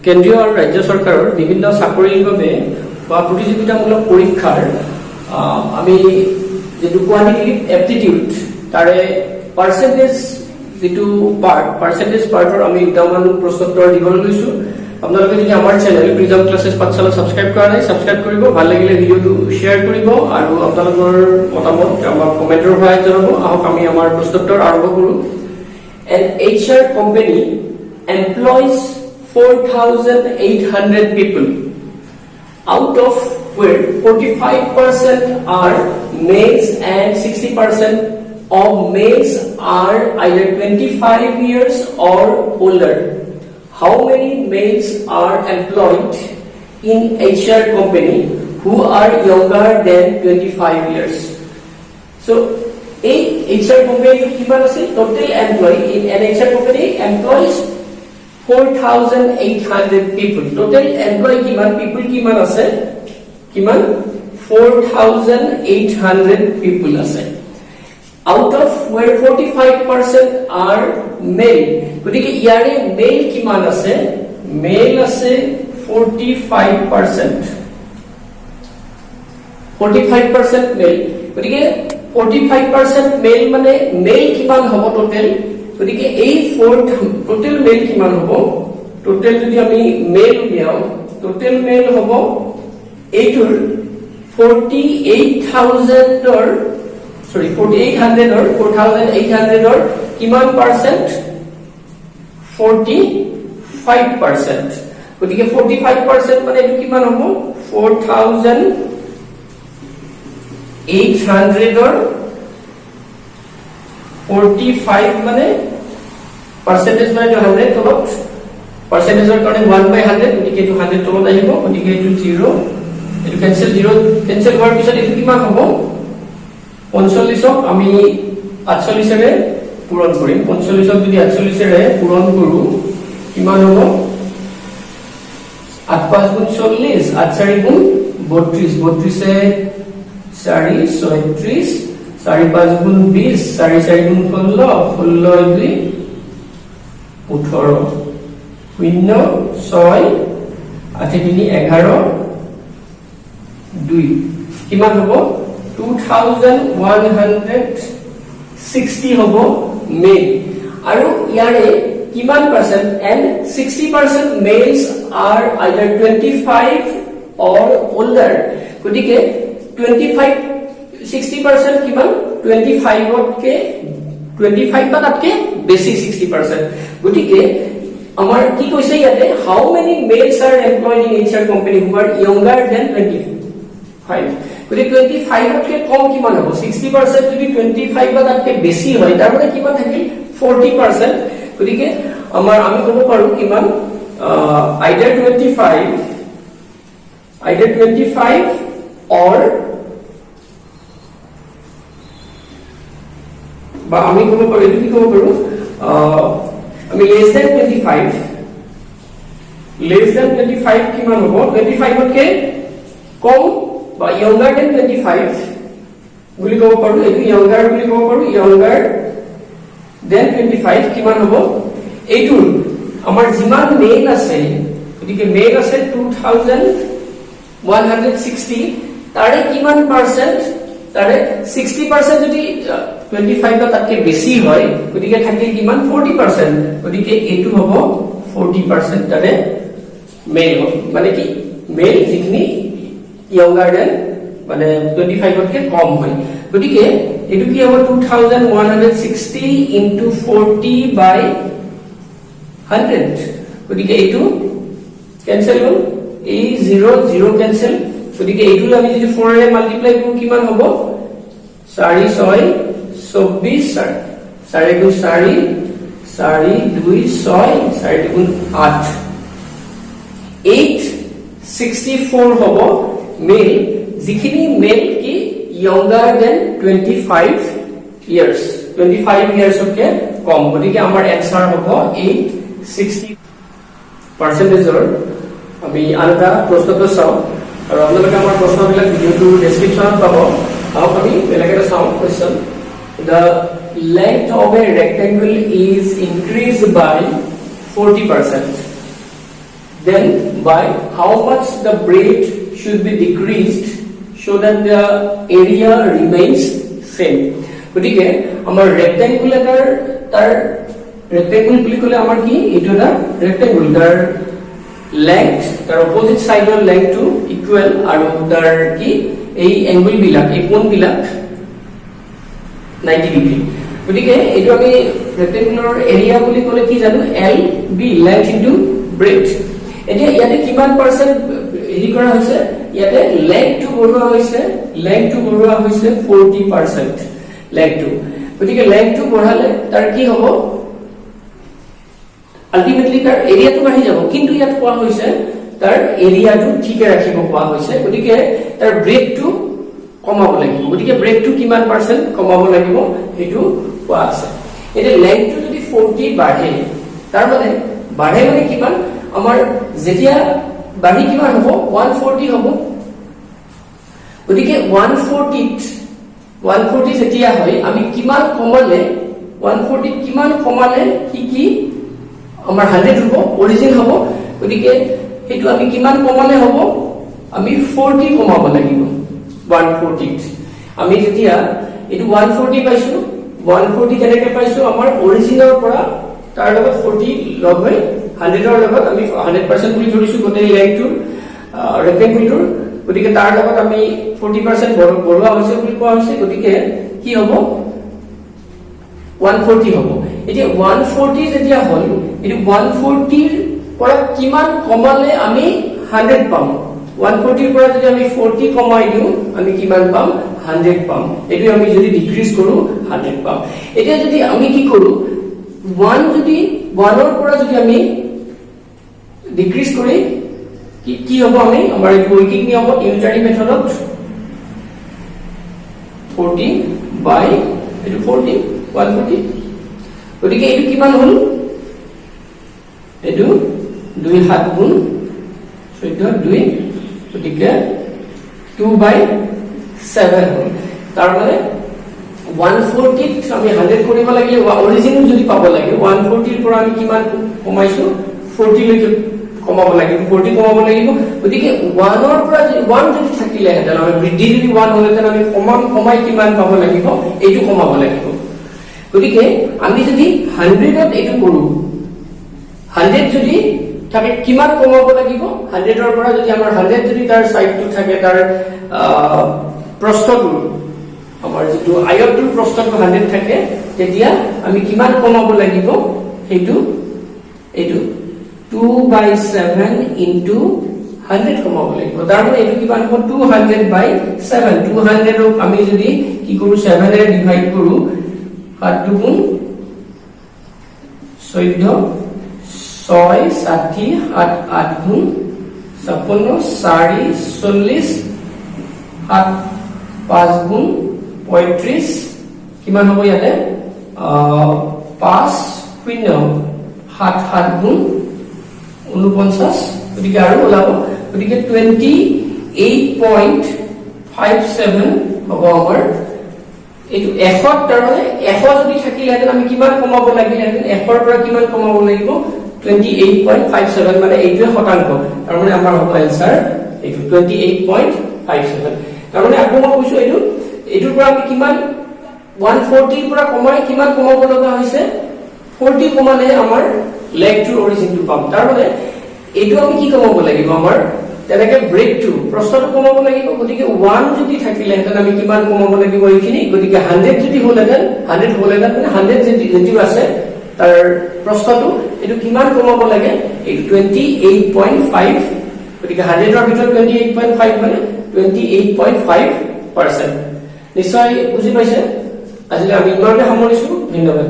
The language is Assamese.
কেন্দ্ৰীয় আৰু ৰাজ্য চৰকাৰৰ বিভিন্ন চাকৰিৰ বাবে বা প্ৰতিযোগিতামূলক পৰীক্ষাৰ আমি যেটো কোৱান্টিটেটিভ এপ্টিটিউড তাৰে পাৰ্চেন্টেজ যেটো পাৰ্চেন্টেজ পাৰ্টৰ আমি দুটামান প্ৰশ্নোত্তৰ দিবলৈ লৈছো। আপোনালোকে যদি আমাৰ চেনেল প্ৰিজম ক্লাसेছ পাঠশালা সাবস্ক্ৰাইব কৰা নাই সাবস্ক্ৰাইব কৰিব, ভাল লাগিলে ভিডিওটো শেয়াৰ কৰিব আৰু আপোনালোকৰ মতামত আমাক কমেন্টৰ সহায়ত জনাব। আহক আমি আমাৰ প্ৰশ্নোত্তৰ আৰম্ভ কৰো। An HR company employs 4,800 people, out of where 45% are males and 60% of males are either 25 years or older. How many males are employed in HR company who are younger than 25 years? So, a HR company kiman ase total employee in an HR company employs 4,800 people. Total employee kiman people kiman ase? Kiman 4,800 people ase. Out of where 45% are male. Gotike iare male kiman ase? Male ase 45%. 45% male. Gotike 45% male mane male kiman hobo total? গতিকে এই টোটাল মেল কিমান হ'ব? টোটাল যদি আমি মেল উলিয়াও টোটাল মেল হ'ব এইটোৰ 4,800 কিমান পাৰ্চেন্ট? 45%. গতিকে 45% মানে এইটো কিমান হ'ব? 4,800 45 মানে পার্সেন্টেজ মানে 100 তলত পাৰ্সেন্টেজৰ কাৰণে 1/100 গতিকে এটো 100 তলত আহিব গতিকে এটো 0 এটো ক্যান্সেল হোৱাৰ পিছত এটো কিমান হ'ব? 45ক আমি 48 এৰে পূৰণ কৰিম। 45ক যদি 48 এৰে পূৰণ কৰো কিমান হ'ব? 8 5 গুণ 40 8 4 গুণ 32 32 এ 4 36 4 5 গুণ 20 4 4 গুণ 16 16 2 18 শূন্য 6 8 3 11 2 কিমান হ'ব? 2160 হ'ব মেল। আৰু ইয়াৰে কিমান percent? and 60% males are either 25 or older. গতিকে 60% কিমান? 25 বা তাতকে বেছি 60%. গতিকে আমাৰ কি কৈছে ইয়াতে? how many males are employed in HR company who are younger than 25? গতিকে 25 তকৈ কম কিমান হ'ব? 60% যদি 25 বা তাতকে বেছি হয় তাৰ মানে কিমান থাকিল? 40%. গতিকে আমাৰ আমি ক'ব পাৰো কিমান? either 25 or বা আমি ক'ব পাৰো এটো কি ক'ব পাৰো? আমি less than 25 কিমান হ'ব? 25 তকৈ কম বা younger than 25 বুলি ক'ব পাৰো। এটো younger বুলি ক'ব পাৰো। younger than 25 কিমান হ'ব? এইটো আমাৰ যিমান মেল আছে গতিকে মেল আছে 2160 তাৰে কিমান পাৰ্চেন্ট? তাৰে 60% যদি 25 বা তাতকে বেছি হয় গতিকে থাকিল কিমান? 40%. গতিকে এটো হ'ব 40% তাৰে মেল মানে কি? মেল যিখিনি younger than মানে 25 তকৈ কম হয়। গতিকে এটো কি হ'ব? 2160 into 40/100 গতিকে এটো ক্যান্সেল হ'ল। এই 0 ক্যান্সেল। গতিকে এইটো আমি যদি 4 এৰে মাল্টিপ্লাই কৰো কিমান হ'ব? 4 6 24 4 গুণ 4 4 2 6 4 গুণ 8 864 হ'ব মেল যিখিনি মেল কি younger than 25 years 25 years তকৈ কম। গতিকে আমাৰ এনসাৰ হ'ব 860 পাৰ্চেন্টেজৰ। আমি আনটা প্ৰশ্নটো চাওঁ আৰু আপোনালোকে আমাৰ প্ৰশ্নবিলাক ভিডিওটোৰ ডেসক্ৰিপচনত পাব। আহক আমি বেলেগ এটা চাওঁ question. The length of a rectangle is increased by 40%. then by how much the breadth should be decreased so that the area remains same. গতিকে আমাৰ ৰেক্টেংগুল এটাৰ তাৰ ৰেক্টেংগুল বুলি ক'লে আমাৰ কি এইটো এটা ৰেক্টেংগুল তাৰ length তাৰ অপোজিট সাইডৰ length ইকুৱেল আৰু তাৰ কি এই এংগল বিলাক এই কোণ বিলাক 90 ডিগ্ৰী গতিকে এইটো আমি ৰেক্টেংগুলাৰ এৰিয়া বুলি ক'লে কি জানো L B length into breadth এতিয়া ইয়াতে কিমান পাৰ্সেন্ট হেৰি কৰা হৈছে ইয়াতে length বঢ়োৱা হৈছে 40% length গতিকে length বঢ়ালে তাৰ কি হ'ব আলটিমেটলি তাৰ এৰিয়াটো বাঢ়ি যাব কিন্তু ইয়াত কোৱা হৈছে তাৰ এৰিয়াটো ঠিকে ৰাখিব কোৱা হৈছে গতিকে তাৰ ব্ৰেডটো কমাব লাগিব গতিকে ব্ৰেডটো কিমান পাৰ্সেন্ট কমাব লাগিব হেতু কোৱা আছে এতিয়া লেংথটো যদি 40 বাঢ়ে তাৰ মানে কিমান আমাৰ যেতিয়া বাঢ়ি কিমান হ'ব 140 হ'ব গতিকে 140 যেতিয়া হয় আমি কিমান কমালে 140 কিমান কমালে কি আমাৰ 100 হ'ব অৰিজিন হ'ব গতিকে হেতু আমি কিমান কমালে হ'ব আমি 40 কমাব লাগিব 140 আমি যেতিয়া এটো 140 পাইছো 140 কেনেকৈ পাইছো আমাৰ অৰিজিনৰ পৰা তাৰ লগত 40 লগ হৈ 100 ৰ লগত আমি 100% বুলি ধৰিছো গোটেই লেংথটো ৰেক্টেংগুলটোৰ গতিকে তাৰ লগত আমি 40% বঢ়োৱা হৈছে বুলি কোৱা হৈছে গতিকে কি হ'ব 140 হ'ব এতিয়া 140 যেতিয়া হ'ল এটো 140 ৰ পৰা কিমান কমালে আমি 100 পাম 140 ৰ পৰা যদি আমি 40 কমাই দিও আমি কিমান পাম 100 পাম এটো আমি যদি ডিক্ৰিজ কৰো 100 পাম এতিয়া যদি আমি কি কৰো 1 যদি 1 ৰ পৰা যদি আমি ডিক্ৰিজ কৰি কি হ'ব আমি আমাৰ এই ওয়ার্কিং নিয়ম ইউনিটারি মেথডত 40 বাই এটো 40 140 গতিকে এটো কিমান হল এটো 2 7 গুণ 14 2 গতিকে 2 বাই 7 হল তাৰ মানে 140 আমি 100 কৰিব লাগিলে অৰিজিন যদি পাব লাগে 140 ৰ পৰা আমি কিমান কমাইছো 40 লৈকে কমাব লাগিব 40 কমাব লাগিব গতিকে 1 ৰ পৰা যদি 1 যদি থাকিলে হেতেন আমি বৃদ্ধি যদি 1 হলেতেন আমি কমাই কিমান পাব লাগিব এইটো কমাব লাগিব গতিকে আমি যদি 100 ত এইটো কৰো 100 যদি থাকে কিমান কমাব লাগিব 100 ৰ পৰা যদি আমাৰ 100 যদি তাৰ সাইডটো থাকে তাৰ প্ৰস্থটো আমাৰ যেটো আয়তটোৰ প্ৰস্থটো 100 থাকে তেতিয়া আমি কিমান কমাব লাগিব হেতু এইটো 2 by 7 into 100 কমাব লাগিব তাৰ মানে এইটো কিমান হ'ব 200 by 7 200 ক আমি যদি কি কৰো 7 এৰে ডিভাইড কৰো 7 গুণ 14 6 60 8 8 গুণ 56 4 40 7 5 গুণ 35 কিমান হ'ব ইয়াতে 5 0 7 7 গুণ 49 গতিকে আৰু ওলাব গতিকে 28.57 হ'ব আমাৰ এইটো 100 তাৰ মানে 100 যদি থাকিলে আমি কিমান কমাব লাগিলে 100 ৰ পৰা কিমান কমাব লাগিব 28.57 মানে এইটোৱে শতাংশ তাৰ মানে আমাৰ হ'ব आंसर এইটো 28.57 তাৰ মানে আকৌ মই কৈছো এইটোৰ পৰা আমি কিমান 140 ৰ পৰা কমাই কিমান কমাব লগা হৈছে 40 কমালে আমাৰ লেগটোৰ অৰিজিনটো পাম তাৰ মানে এইটো আমি কি কমাব লাগিব আমাৰ তেনেকে ব্ৰেডটো প্ৰস্থটো কমাব লাগিব গতিকে 1 যদি থাকিলে হেতেন আমি কিমান কমাব লাগিব এইখিনি গতিকে 100 যদি হলেতেন 100 হলেতেন মানে 100 যদি আছে তাৰ প্ৰস্থটো এটো কিমান কমাব লাগে এইটো 28.5 গতিকে 100 ৰ ভিতৰত 28.5 মানে 28.5% নিশ্চয় বুজি পাইছে আজিলৈ আমি ইমানতে সামৰিছো ধন্যবাদ